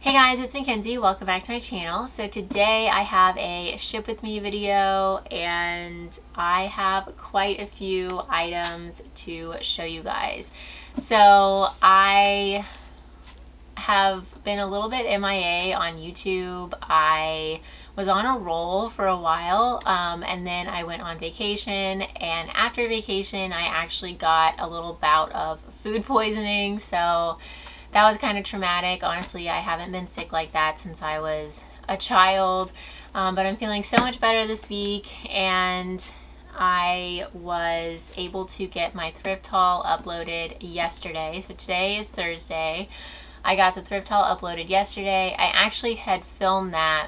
Hey guys, it's Mackenzie. Welcome back to my channel. So today I have a ship with me video and I have quite a few items to show you guys. So I have been a little bit MIA on YouTube. I was on a roll for a while and then I went on vacation, and after vacation I actually got a little bout of food poisoning. So that was kind of traumatic. Honestly, I haven't been sick like that since I was a child, but I'm feeling so much better this week, and I was able to get my thrift haul uploaded yesterday. So today is Thursday. I got the thrift haul uploaded yesterday. I actually had filmed that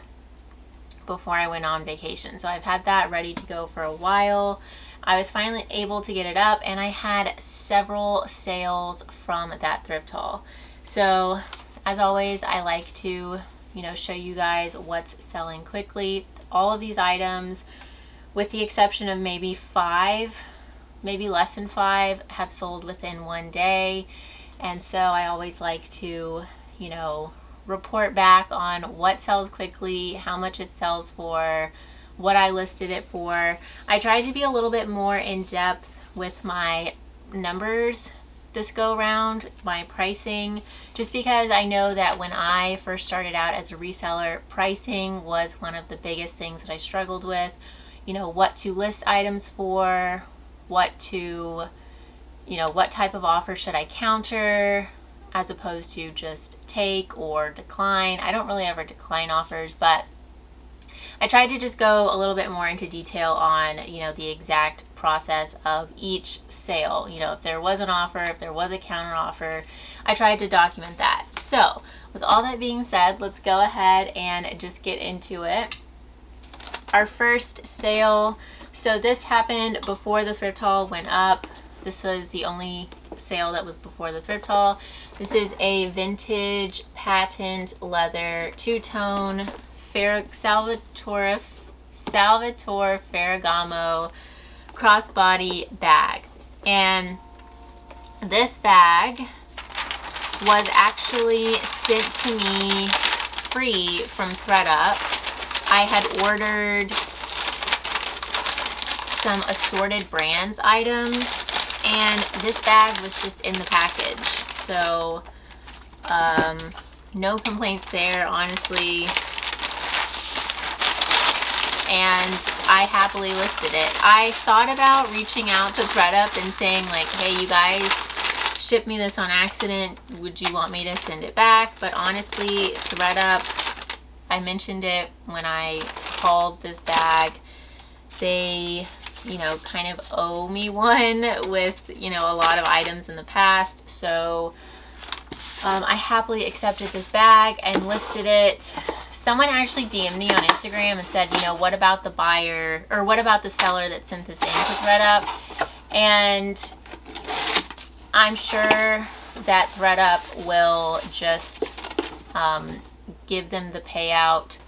before I went on vacation, so I've had that ready to go for a while. I was finally able to get it up, and I had several sales from that thrift haul. So as always, I like to, show you guys what's selling quickly. All of these items, with the exception of maybe 5, maybe less than 5, have sold within one day. And so I always like to, report back on what sells quickly, how much it sells for, what I listed it for. I tried to be a little bit more in depth with my numbers this go around, my pricing, just because I know that when I first started out as a reseller, pricing was one of the biggest things that I struggled with. What to list items for, what type of offer should I counter as opposed to just take or decline. I don't really ever decline offers, but I tried to just go a little bit more into detail on, the exact process of each sale. If there was an offer, if there was a counter offer, I tried to document that. So with all that being said, let's go ahead and just get into it. Our first sale, so this happened before the thrift haul went up. This was the only sale that was before the thrift haul. This is a vintage patent leather two-tone Salvatore Ferragamo crossbody bag, and this bag was actually sent to me free from ThredUp. I had ordered some assorted brands items, and this bag was just in the package. So no complaints there, honestly. And I happily listed it. I thought about reaching out to ThredUp and saying like, hey, you guys shipped me this on accident. Would you want me to send it back? But honestly, ThredUp, I mentioned it when I called this bag. They, kind of owe me one with, a lot of items in the past. So I happily accepted this bag and listed it. Someone actually DM'd me on Instagram and said, what about the buyer, or what about the seller that sent this in to ThredUp? And I'm sure that ThredUp will just give them the payout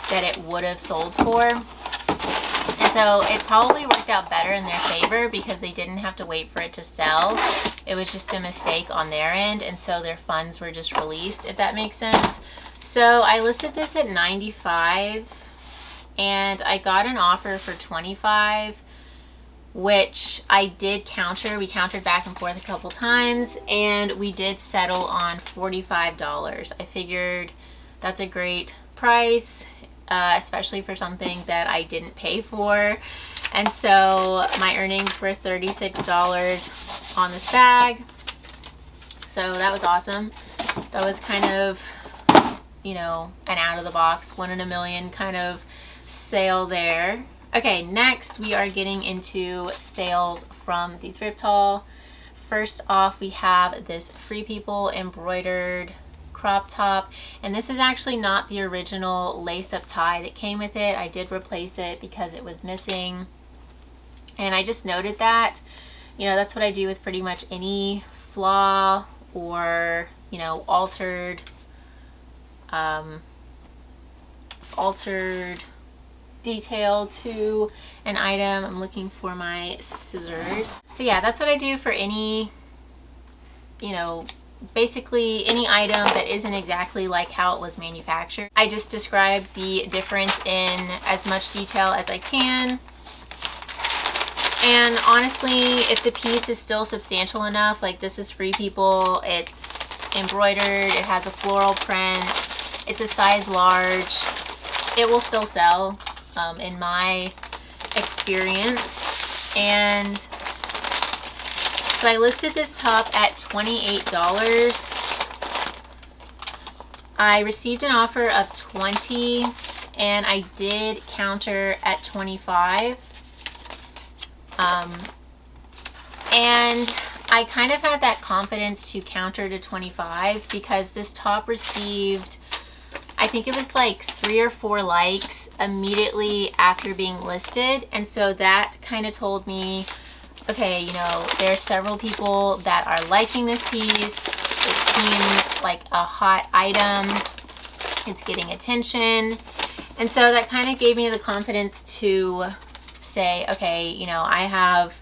that it would have sold for. And so it probably worked out better in their favor because they didn't have to wait for it to sell. It was just a mistake on their end, and so their funds were just released, if that makes sense. So I listed this at $95, and I got an offer for $25, which I did counter. We countered back and forth a couple times, and we did settle on $45. I figured that's a great price, especially for something that I didn't pay for. And so my earnings were $36 on this bag. So that was awesome. That was kind of, an out of the box, 1 in a million kind of sale there. Okay, next we are getting into sales from the thrift haul. First off, we have this Free People embroidered crop top, and this is actually not the original lace-up tie that came with it. I did replace it because it was missing, and I just noted that, that's what I do with pretty much any flaw or, altered detail to an item. I'm looking for my scissors. So yeah, that's what I do for any, basically any item that isn't exactly like how it was manufactured. I just described the difference in as much detail as I can. And honestly, if the piece is still substantial enough, like this is Free People, it's embroidered, it has a floral print, it's a size large, it will still sell in my experience. And so I listed this top at $28. I received an offer of $20 and I did counter at $25. And I kind of had that confidence to counter to $25 because this top received, I think it was like 3 or 4 likes immediately after being listed. And so that kind of told me, okay, you know, there are several people that are liking this piece. It seems like a hot item. It's getting attention. And so that kind of gave me the confidence to say, okay, you know, I have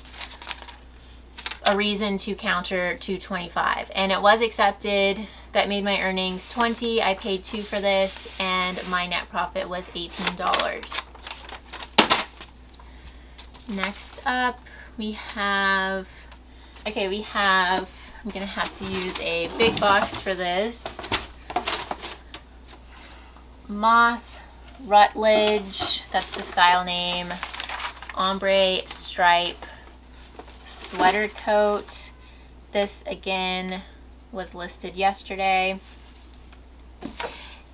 a reason to counter to $25. And it was accepted. That made my earnings $20. I paid $2 for this and my net profit was $18. Next up, we have, okay, I'm gonna have to use a big box for this. Moth Rutledge, that's the style name. Ombre stripe sweater coat. This again was listed yesterday.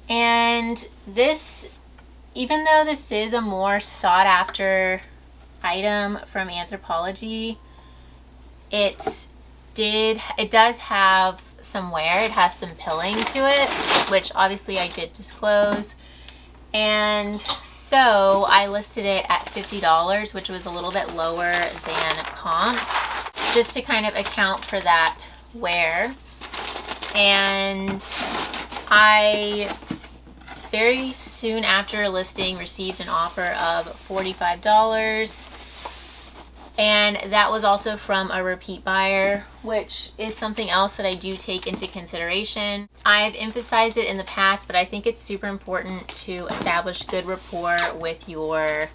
And this, even though this is a more sought after item from Anthropologie, it does have some wear. It has some pilling to it, which obviously I did disclose. And so I listed it at $50, which was a little bit lower than comps, just to kind of account for that wear. And I very soon after listing received an offer of $45, and that was also from a repeat buyer, which is something else that I do take into consideration. I've emphasized it in the past, but I think it's super important to establish good rapport with your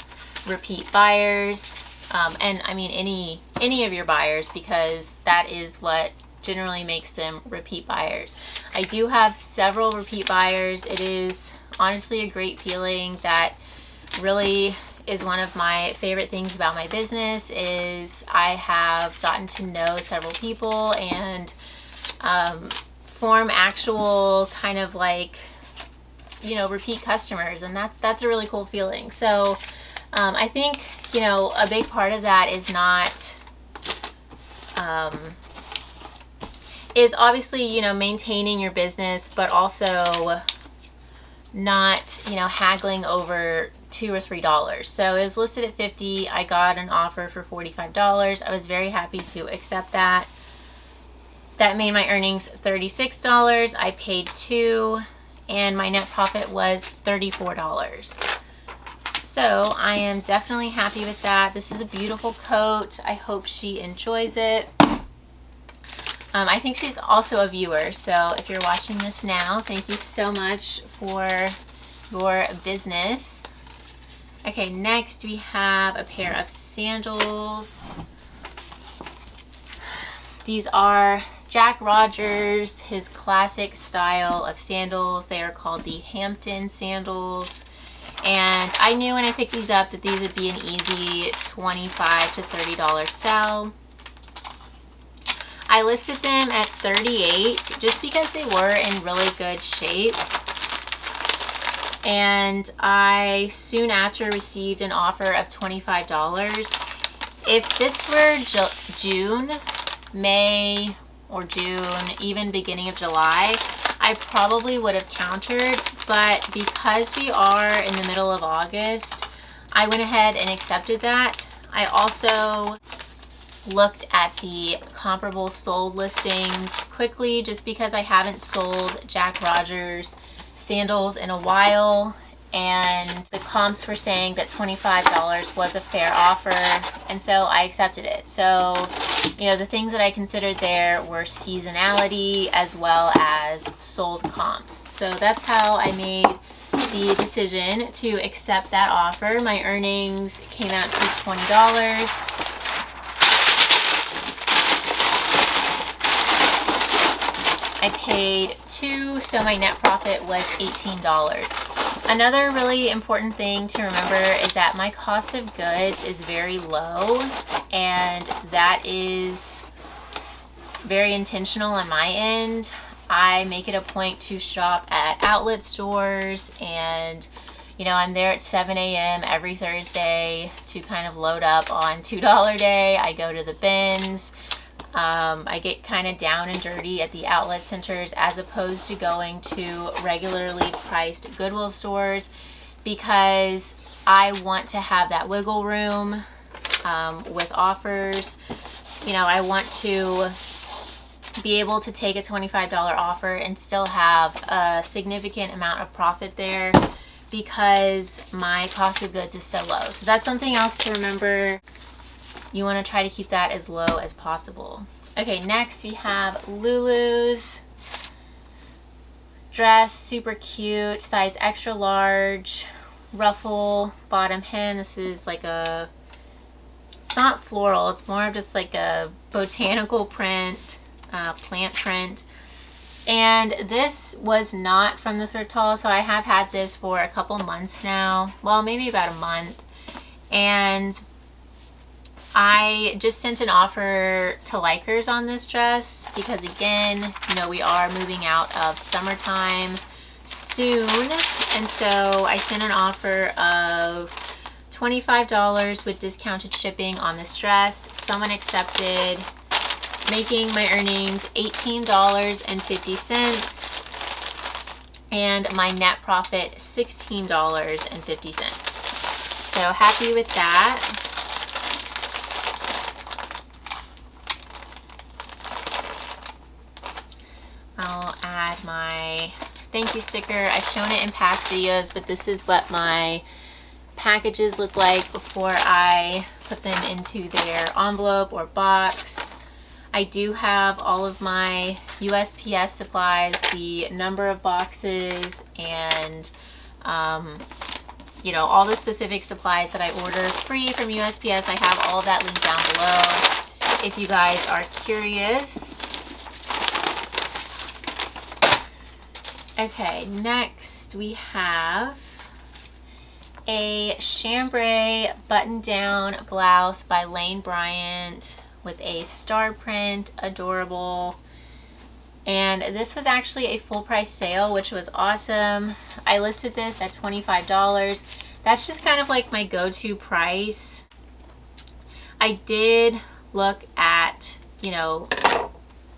repeat buyers, and I mean any of your buyers, because that is what generally makes them repeat buyers. I do have several repeat buyers. It is honestly a great feeling. That really is one of my favorite things about my business, is I have gotten to know several people and form actual kind of like, you know, repeat customers, and that's a really cool feeling. So I think, you know, a big part of that is not is obviously, you know, maintaining your business, but also not, you know, haggling over $2 or $3. So it was listed at $50. I got an offer for $45. I was very happy to accept that. That made my earnings $36. I paid $2, and my net profit was $34. So I am definitely happy with that. This is a beautiful coat. I hope she enjoys it. I think she's also a viewer, so if you're watching this now, thank you so much for your business. Okay, next we have a pair of sandals. These are Jack Rogers, his classic style of sandals. They are called the Hampton sandals. And I knew when I picked these up that these would be an easy $25 to $30 sell. I listed them at $38 just because they were in really good shape. And I soon after received an offer of $25. If this were June, May, or June, even beginning of July, I probably would have countered, but because we are in the middle of August, I went ahead and accepted that. I also looked at the comparable sold listings quickly, just because I haven't sold Jack Rogers sandals in a while, and the comps were saying that $25 was a fair offer, and so I accepted it. So you know, the things that I considered there were seasonality as well as sold comps. So that's how I made the decision to accept that offer. My earnings came out to $20. I paid $2, so my net profit was $18. Another really important thing to remember is that my cost of goods is very low, and that is very intentional on my end. I make it a point to shop at outlet stores, and you know, I'm there at 7 a.m. every Thursday to kind of load up on $2 day. I go to the bins. I get kind of down and dirty at the outlet centers as opposed to going to regularly priced Goodwill stores, because I want to have that wiggle room with offers. You know, I want to be able to take a $25 offer and still have a significant amount of profit there because my cost of goods is so low. So that's something else to remember. You want to try to keep that as low as possible. Okay, next we have Lulu's dress, super cute, size extra large, ruffle bottom hem. This is like a, it's not floral, it's more of just like a botanical print, plant print. And this was not from the thrift haul, so I have had this for a couple months now. Well, maybe about a month. And I just sent an offer to likers on this dress because, again, you know, we are moving out of summertime soon. And so I sent an offer of $25 with discounted shipping on this dress. Someone accepted, making my earnings $18.50 and my net profit $16.50. So happy with that. I'll add my thank you sticker. I've shown it in past videos, but this is what my packages look like before I put them into their envelope or box. I do have all of my USPS supplies, the number of boxes, and you know, all the specific supplies that I order free from USPS. I have all of that linked down below if you guys are curious. Okay, next we have a chambray button-down blouse by Bryant with a star print, adorable. And this was actually a full price sale, which was awesome. I listed this at $25. That's just kind of like my go-to price. I did look at, you know,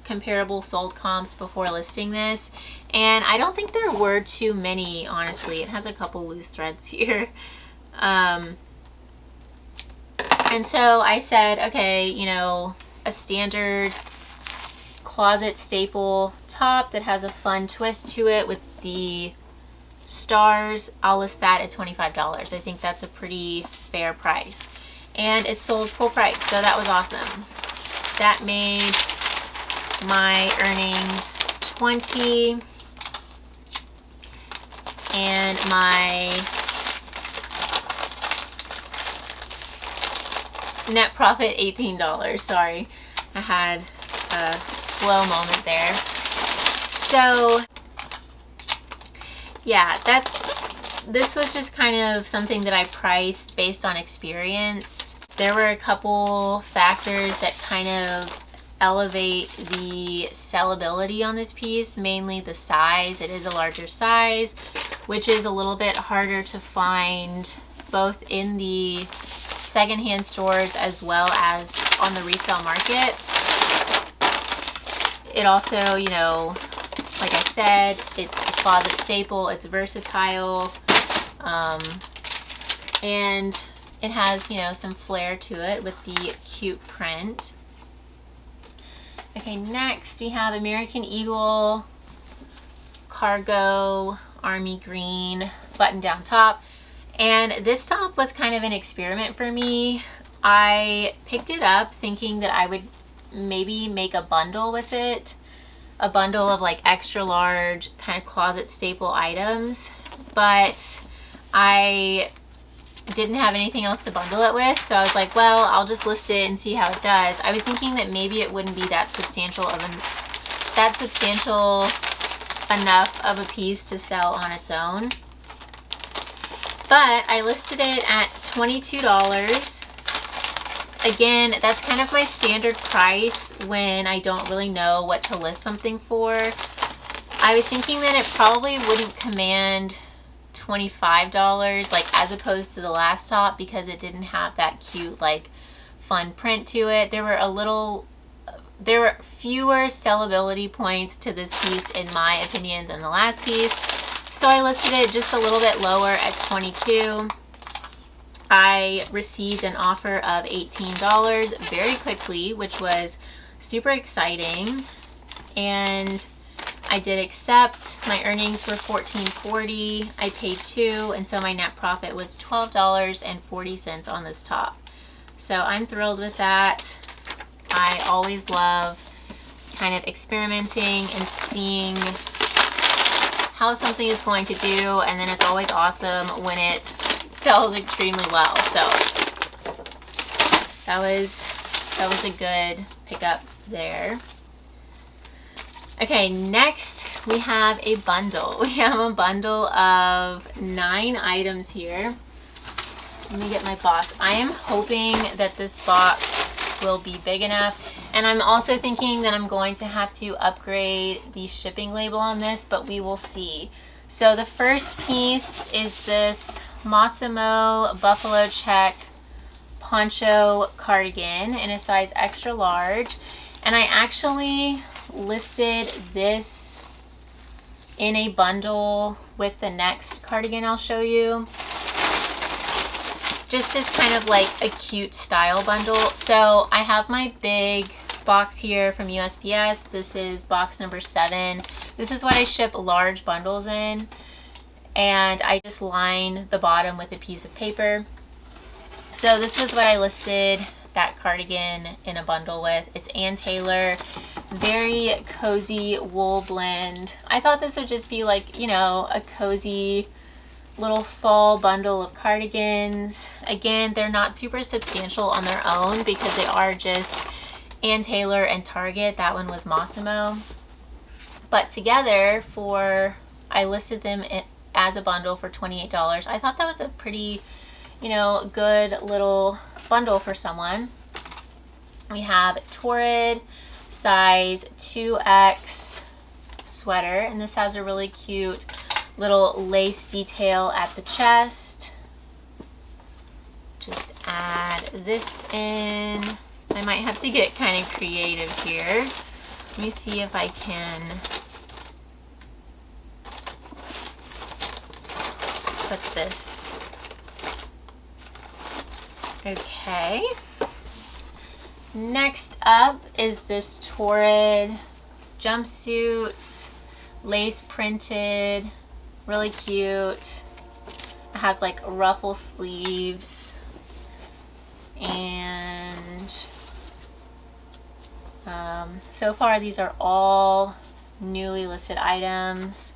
comparable sold comps before listing this, and I don't think there were too many, honestly. It has a couple loose threads here. And so I said, okay, you know, a standard closet staple top that has a fun twist to it with the stars, I'll list that at $25. I think that's a pretty fair price. And it sold full price, so that was awesome. That made my earnings $20 and my net profit $18. Sorry, I had a slow moment there. So yeah, this was just kind of something that I priced based on experience. There were a couple factors that kind of elevate the sellability on this piece, mainly the size. It is a larger size, which is a little bit harder to find both in the secondhand stores as well as on the resale market. It also, you know, like I said, it's a closet staple, it's versatile, and it has, you know, some flair to it with the cute print. Okay, next we have American Eagle cargo army green button-down top. And this top was kind of an experiment for me. I picked it up thinking that I would maybe make a bundle with it, a bundle of like extra large kind of closet staple items, but I didn't have anything else to bundle it with, so I was like, well, I'll just list it and see how it does. I was thinking that maybe it wouldn't be that substantial enough of a piece to sell on its own, but I listed it at $22. Again, that's kind of my standard price when I don't really know what to list something for. I was thinking that it probably wouldn't command $25 like as opposed to the last top, because it didn't have that cute like fun print to it. There were fewer sellability points to this piece in my opinion than the last piece, so I listed it just a little bit lower at $22. I received an offer of $18 very quickly, which was super exciting, and I did accept. My earnings were $14.40. I paid $2, and so my net profit was $12.40 on this top. So I'm thrilled with that. I always love kind of experimenting and seeing how something is going to do, and then it's always awesome when it sells extremely well. So that was a good pickup there. Okay, next we have a bundle. We have a bundle of 9 items here. Let me get my box. I am hoping that this box will be big enough, and I'm also thinking that I'm going to have to upgrade the shipping label on this, but we will see. So the first piece is this Massimo buffalo check poncho cardigan in a size extra large, and I actually listed this in a bundle with the next cardigan I'll show you, just as kind of like a cute style bundle. So I have my big box here from USPS. This is box number 7. This is what I ship large bundles in, and I just line the bottom with a piece of paper. So this was what I listed that cardigan in a bundle with. It's Ann Taylor, very cozy wool blend. I thought this would just be like, you know, a cozy little fall bundle of cardigans. Again, they're not super substantial on their own because they are just Ann Taylor and Target. That one was Massimo, but together I listed them as a bundle for $28. I thought that was a pretty, you know, good little bundle for someone. We have Torrid size 2X sweater, and this has a really cute little lace detail at the chest. Just add this in. I might have to get kind of creative here. Let me see if I can put this. Okay. Next up is this Torrid jumpsuit, lace printed, really cute. It has like ruffle sleeves, and so far these are all newly listed items.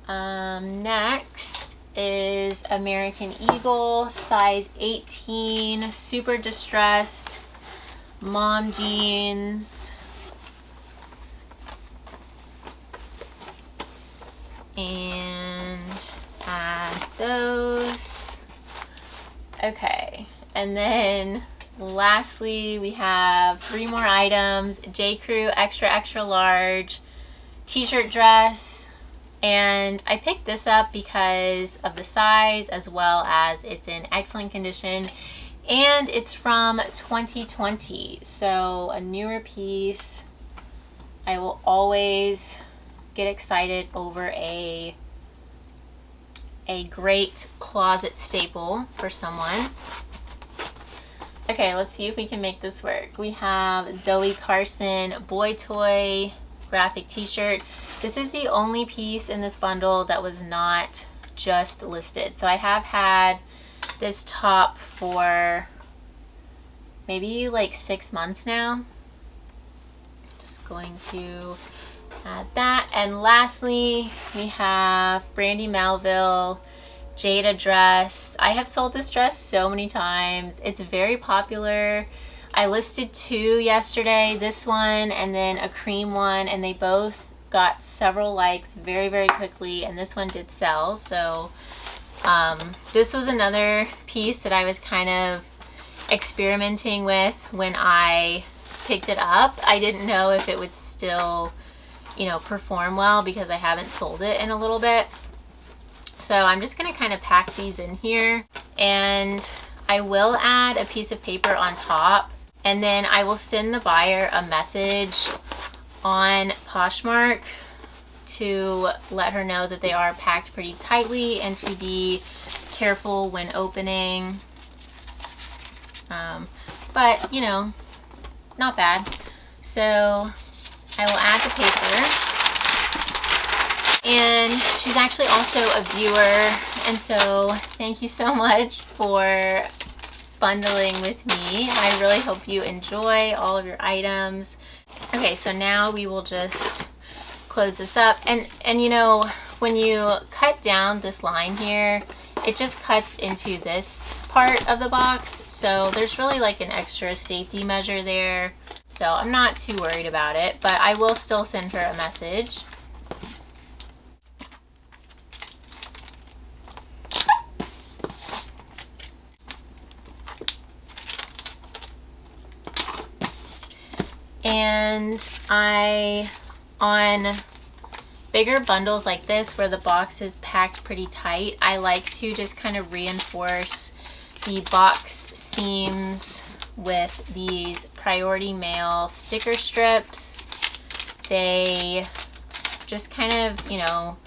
Next is American Eagle size 18, super distressed mom jeans, and add those. Okay, and then lastly we have 3 more items. J. Crew extra extra large t-shirt dress, and I picked this up because of the size as well as it's in excellent condition, and it's from 2020, so a newer piece. I will always get excited over a great closet staple for someone. Okay, let's see if we can make this work. We have Zoe Carson boy toy graphic t-shirt. This is the only piece in this bundle that was not just listed. So I have had this top for maybe like 6 months now. Just going to add that. And lastly, we have Brandy Melville Jada dress. I have sold this dress so many times. It's very popular. I listed 2 yesterday, this one and then a cream one, and they both got several likes very, very quickly, and this one did sell. So this was another piece that I was kind of experimenting with when I picked it up. I didn't know if it would still, you know, perform well because I haven't sold it in a little bit. So I'm just gonna kind of pack these in here, and I will add a piece of paper on top, and then I will send the buyer a message on Poshmark to let her know that they are packed pretty tightly and to be careful when opening. But you know, not bad. So I will add the paper. And she's actually also a viewer, and so thank you so much for bundling with me. I really hope you enjoy all of your items. Okay, so now we will just close this up, and you know, when you cut down this line here, it just cuts into this part of the box, so there's really like an extra safety measure there. So I'm not too worried about it, but I will still send her a message. And on bigger bundles like this where the box is packed pretty tight, I like to just kind of reinforce the box seams with these Priority Mail sticker strips. They just kind of, you know,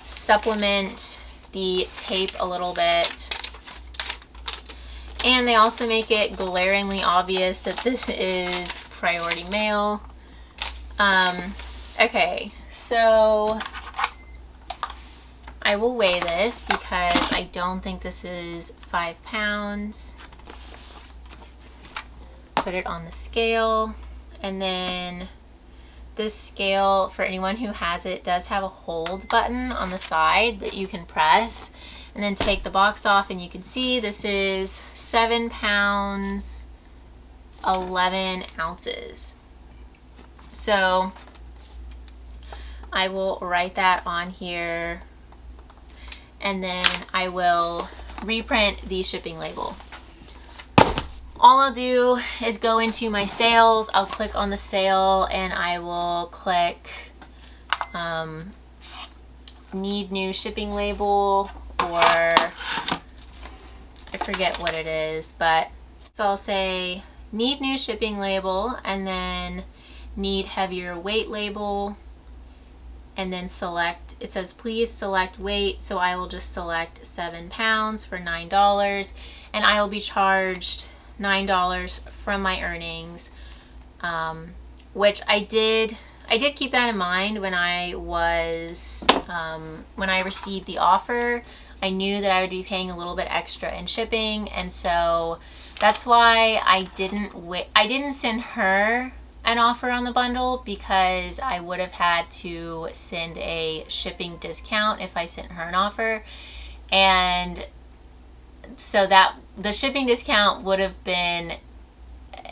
supplement the tape a little bit. And they also make it glaringly obvious that this is Priority Mail. Okay, so I will weigh this because I don't think this is 5 pounds. Put it on the scale, and then this scale, for anyone who has it, does have a hold button on the side that you can press and then take the box off, and you can see this is 7 pounds 11 ounces. So I will write that on here, and then I will reprint the shipping label. All I'll do is go into my sales, I'll click on the sale, and I will click need new shipping label, or I forget what it is, but so I'll say need new shipping label, and then need heavier weight label, and then select, it says please select weight, so I will just select 7 pounds for $9, and I will be charged $9 from my earnings, which I did keep that in mind when I was when I received the offer. I knew that I would be paying a little bit extra in shipping, and so that's why I didn't send her an offer on the bundle, because I would have had to send a shipping discount if I sent her an offer, and so that the shipping discount would have been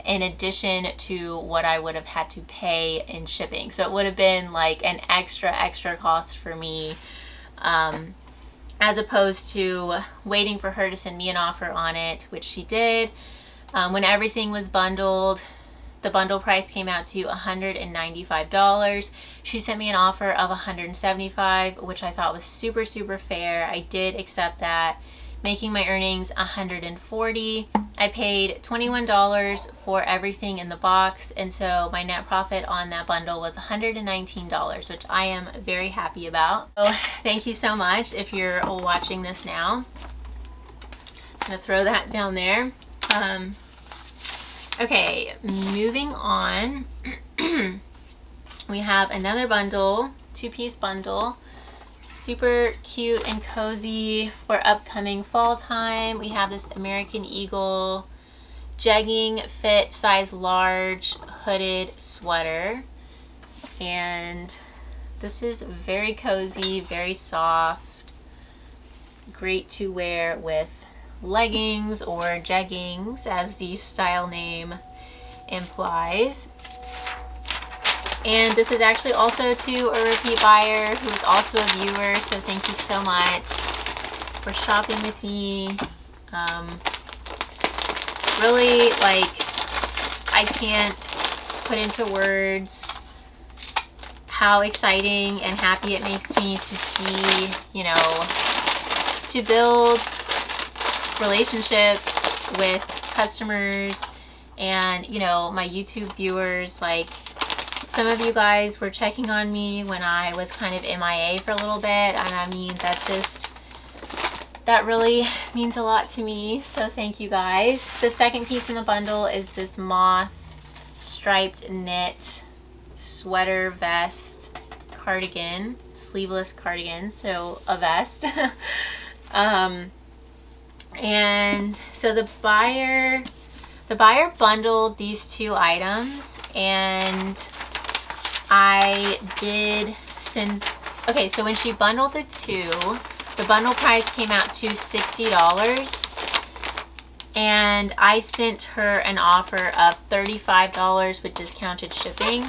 in addition to what I would have had to pay in shipping. So it would have been like an extra cost for me, as opposed to waiting for her to send me an offer on it, which she did. When everything was bundled, the bundle price came out to $195. She sent me an offer of $175, which I thought was super fair. I did accept that, making my earnings $140. I paid $21 for everything in the box, and so my net profit on that bundle was $119, which I am very happy about. So thank you so much if you're watching this now. I'm gonna throw that down there. Okay, moving on. We have another bundle, 2-piece bundle. Super cute and cozy for upcoming fall time. We have this American Eagle jegging fit size large hooded sweater, and this is very cozy, very soft, great to wear with leggings or jeggings, as the style name implies. And this is actually also to a repeat buyer who is also a viewer, so thank you so much for shopping with me. Really, like, I can't put into words how exciting and happy it makes me to see, you know, to build relationships with customers and, you know, my YouTube viewers. Like, some of you guys were checking on me when I was kind of MIA for a little bit, and I mean, that really means a lot to me, so thank you guys. The second piece in the bundle is this moth striped knit sweater vest cardigan, sleeveless cardigan, so a vest. And so the buyer bundled these two items, and I did send, okay, so when she bundled the two, the bundle price came out to $60, and I sent her an offer of $35 with discounted shipping,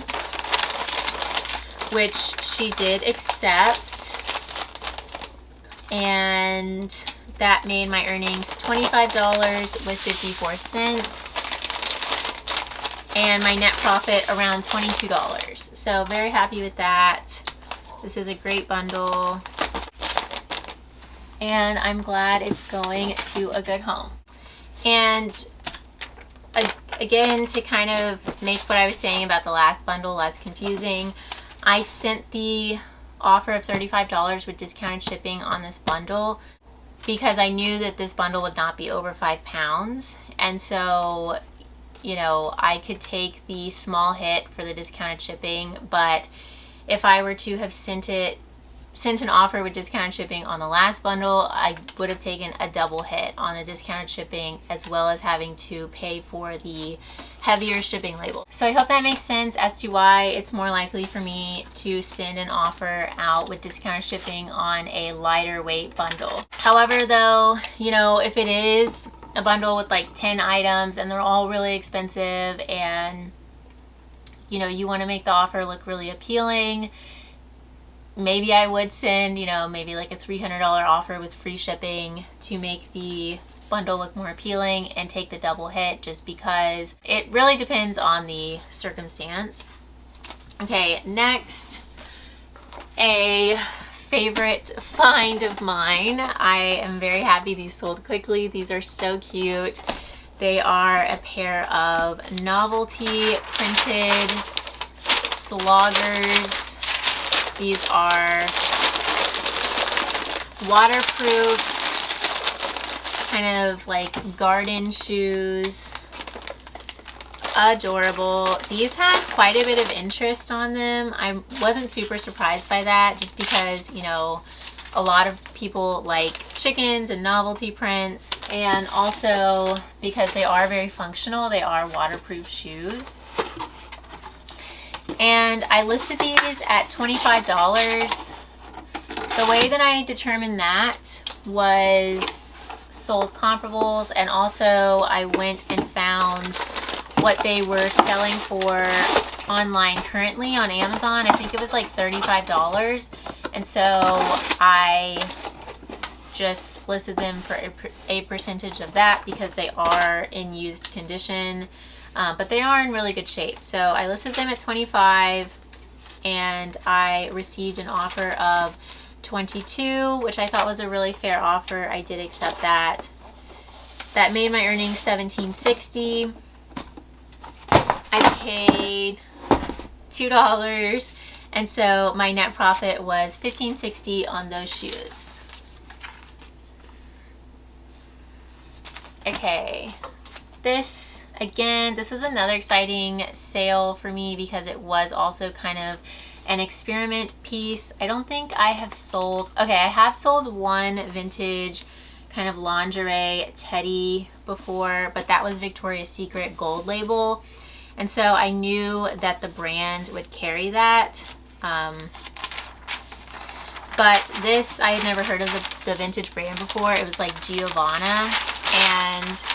which she did accept, and that made my earnings $25 with 54 cents, and my net profit around $22. So very happy with that. This is a great bundle, and I'm glad it's going to a good home. And again, to kind of make what I was saying about the last bundle less confusing, I sent the offer of $35 with discounted shipping on this bundle because I knew that this bundle would not be over 5 pounds. And so, you know, I could take the small hit for the discounted shipping, but if I were to have sent an offer with discounted shipping on the last bundle, I would have taken a double hit on the discounted shipping, as well as having to pay for the heavier shipping label. So I hope that makes sense as to why it's more likely for me to send an offer out with discounted shipping on a lighter weight bundle. However, though, you know, if it is a bundle with like 10 items and they're all really expensive, and, you know, you want to make the offer look really appealing, maybe I would send, you know, maybe like a $300 offer with free shipping to make the bundle look more appealing and take the double hit, just because it really depends on the circumstance. Okay, next, a favorite find of mine. I am very happy these sold quickly. These are so cute. They are a pair of novelty printed sloggers. These are waterproof, kind of like garden shoes. Adorable. These had quite a bit of interest on them. I wasn't super surprised by that, just because, you know, a lot of people like chickens and novelty prints, and also because they are very functional. They are waterproof shoes. And I listed these at $25. The way that I determined that was sold comparables, and also I went and found what they were selling for online currently on Amazon. I think it was like $35. And so I just listed them for a percentage of that because they are in used condition. But they are in really good shape. So I listed them at $25, and I received an offer of $22, which I thought was a really fair offer. I did accept that. That made my earnings $17.60. I paid $2, and so my net profit was $15.60 on those shoes. Okay, this is another exciting sale for me because it was also kind of an experiment piece. I don't think I have sold, okay, I have sold one vintage kind of lingerie teddy before, but that was Victoria's Secret gold label. And so I knew that the brand would carry that. But this, I had never heard of the vintage brand before. It was like Giovanna. And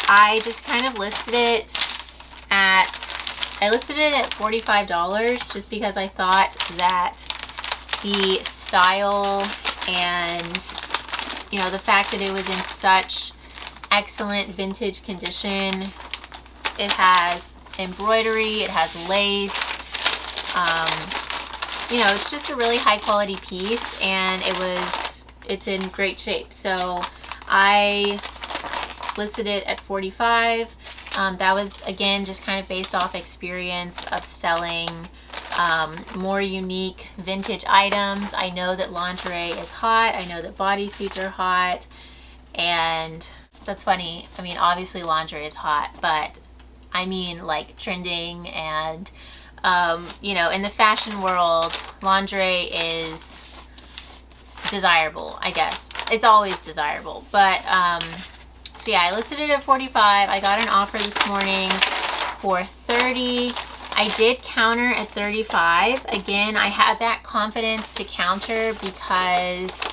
I just kind of listed it at $45 just because I thought that the style and, you know, the fact that it was in such excellent vintage condition. It has embroidery, it has lace, you know, it's just a really high quality piece, and it's in great shape. So I listed it at $45. That was, again, just kind of based off experience of selling more unique vintage items. I know that lingerie is hot. I know that bodysuits are hot. And that's funny. I mean, obviously lingerie is hot, but I mean like trending and, you know, in the fashion world, lingerie is desirable, I guess. It's always desirable. But, so yeah, I listed it at $45. I got an offer this morning for $30. I did counter at $35. Again, I had that confidence to counter because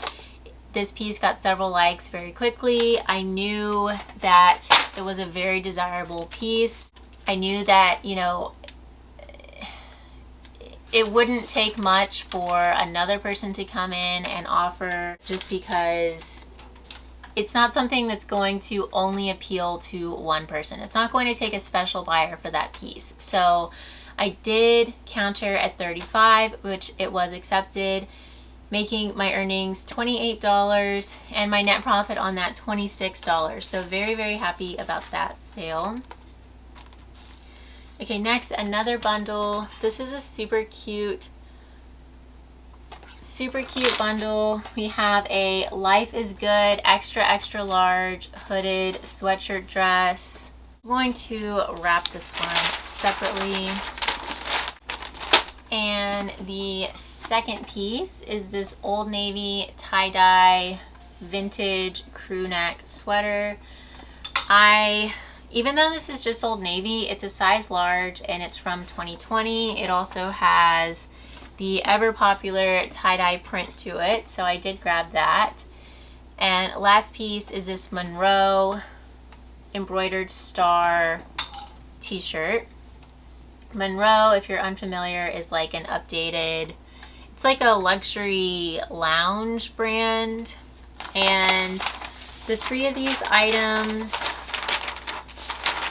this piece got several likes very quickly. I knew that it was a very desirable piece. I knew that, you know, it wouldn't take much for another person to come in and offer, just because it's not something that's going to only appeal to one person. It's not going to take a special buyer for that piece. So I did counter at $35, which it was accepted, making my earnings $28 and my net profit on that $26. So very, very happy about that sale. Okay, next, another bundle. This is a super cute bundle. We have a Life is Good extra, extra large hooded sweatshirt dress. I'm going to wrap this one separately. And the second piece is this Old Navy tie-dye vintage crew neck sweater. Even though this is just Old Navy, it's a size large and it's from 2020. It also has the ever popular tie-dye print to it, so I did grab that. And last piece is this Monroe embroidered star t-shirt. Monroe, if you're unfamiliar, is like an updated, it's like a luxury lounge brand. And the three of these items,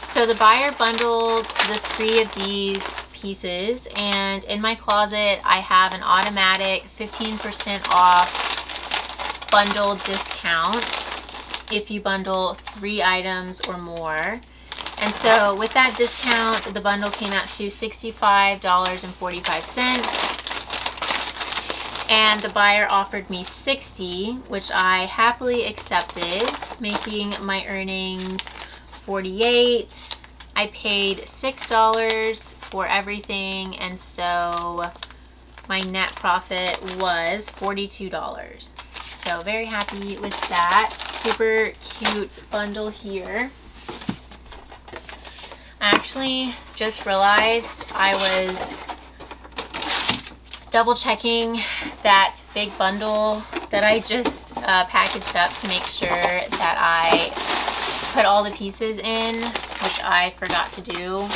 so the buyer bundled the three of these pieces, and in my closet I have an automatic 15% off bundle discount if you bundle 3 items or more. And so with that discount, the bundle came out to $65.45, and the buyer offered me $60, which I happily accepted, making my earnings $48. I paid $6 for everything, and so my net profit was $42. So very happy with that. Super cute bundle here. I actually just realized I was double checking that big bundle that I just packaged up to make sure that I put all the pieces in, which I forgot to do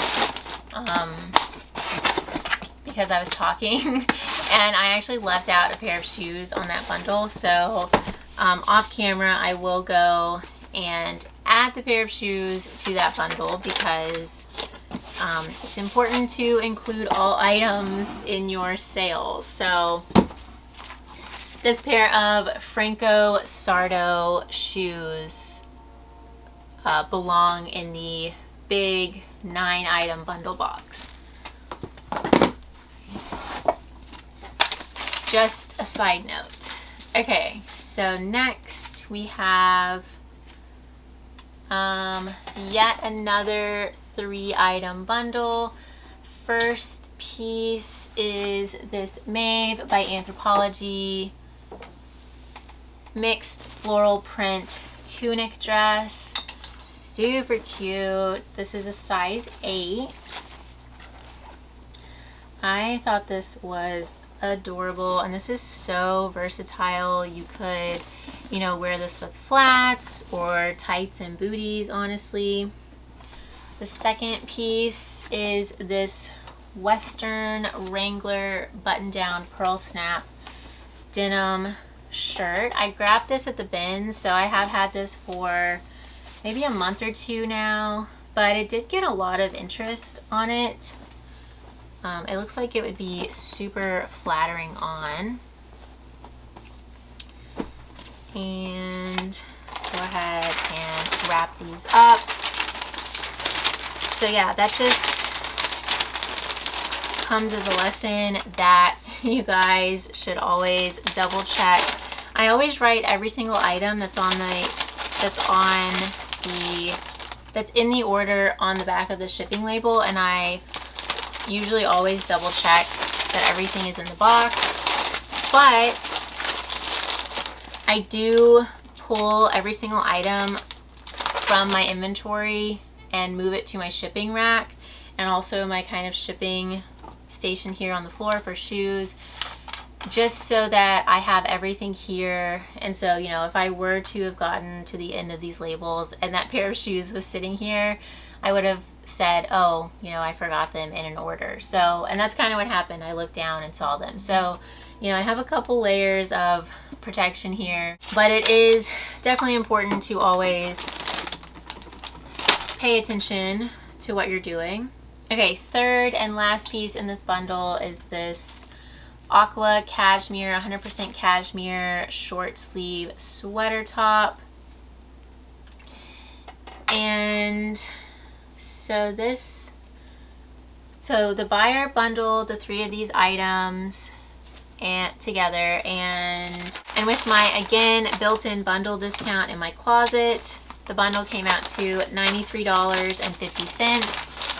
because I was talking, and I actually left out a pair of shoes on that bundle. So off camera I will go and add the pair of shoes to that bundle because it's important to include all items in your sales. So this pair of Franco Sardo shoes belong in the big 9-item bundle box. Just a side note. Okay, so next we have yet another 3-item bundle. First piece is this Maeve by Anthropologie mixed floral print tunic dress. Super cute. This is a size 8. I thought this was adorable, and this is so versatile. You could, you know, wear this with flats or tights and booties, honestly. The second piece is this Western Wrangler button-down pearl snap denim shirt. I grabbed this at the bins, so I have had this for maybe a month or 2 now, but it did get a lot of interest on it. It looks like it would be super flattering on. And go ahead and wrap these up. So yeah, that just comes as a lesson that you guys should always double check. I always write every single item that's in the order on the back of the shipping label, and I usually always double check that everything is in the box. But I do pull every single item from my inventory and move it to my shipping rack, and also my kind of shipping station here on the floor for shoes, just so that I have everything here. And so, you know, if I were to have gotten to the end of these labels and that pair of shoes was sitting here, I would have said, oh, you know, I forgot them in an order. So, and that's kind of what happened. I looked down and saw them. So, you know, I have a couple layers of protection here, but it is definitely important to always pay attention to what you're doing. Okay, third and last piece in this bundle is this aqua cashmere, 100% cashmere short sleeve sweater top. And so the buyer bundled the 3 of these items together, and with my, again, built-in bundle discount in my closet, the bundle came out to $93.50.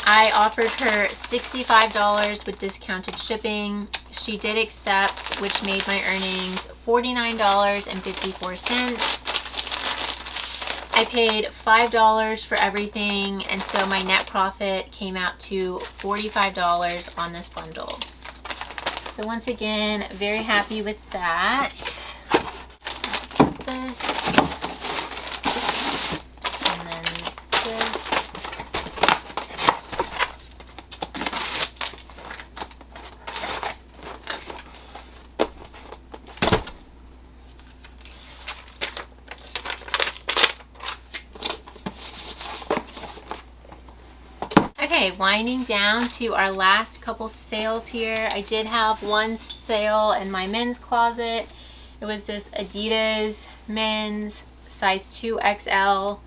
I offered her $65 with discounted shipping. She did accept, which made my earnings $49.54. I paid $5 for everything, and so my net profit came out to $45 on this bundle. So once again, very happy with that. This, and then this. Okay, winding down to our last couple sales here. I did have one sale in my men's closet. It was this Adidas men's size 2XL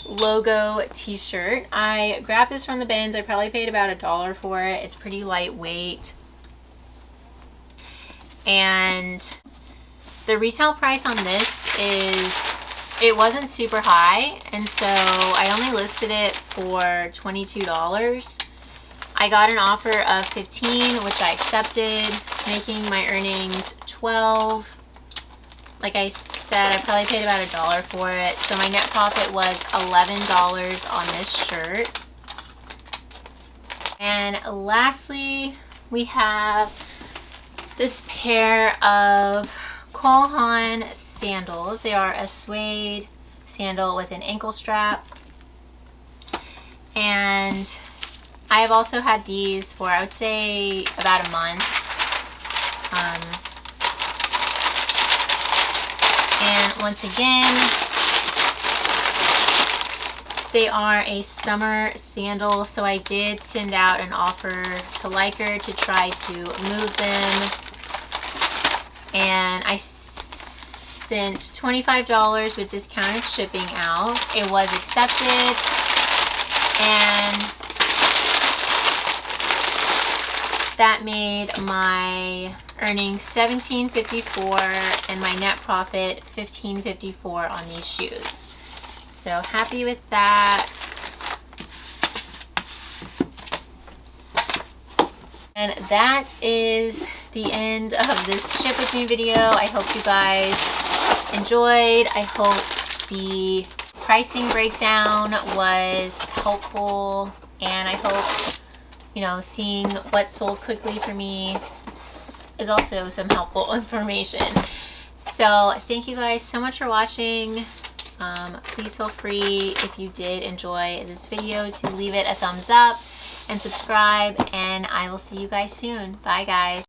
logo t-shirt. I grabbed this from the bins. I probably paid about $1 for it. It's pretty lightweight. And the retail price on this it wasn't super high, and so I only listed it for $22. I got an offer of $15, which I accepted, making my earnings $12. Like I said, I probably paid about $1 for it, so my net profit was $11 on this shirt. And lastly, we have this pair of Haan sandals. They are a suede sandal with an ankle strap, and I have also had these for, I would say, about a month. And once again, they are a summer sandal, so I did send out an offer to Liker to try to move them. And I sent $25 with discounted shipping out. It was accepted, and that made my earnings $17.54 and my net profit $15.54 on these shoes. So happy with that. And that is the end of this ship with me video. I hope you guys enjoyed. I hope the pricing breakdown was helpful, and I hope, you know, seeing what sold quickly for me is also some helpful information. So thank you guys so much for watching. Please feel free, if you did enjoy this video, to leave it a thumbs up and subscribe, and I will see you guys soon. Bye guys.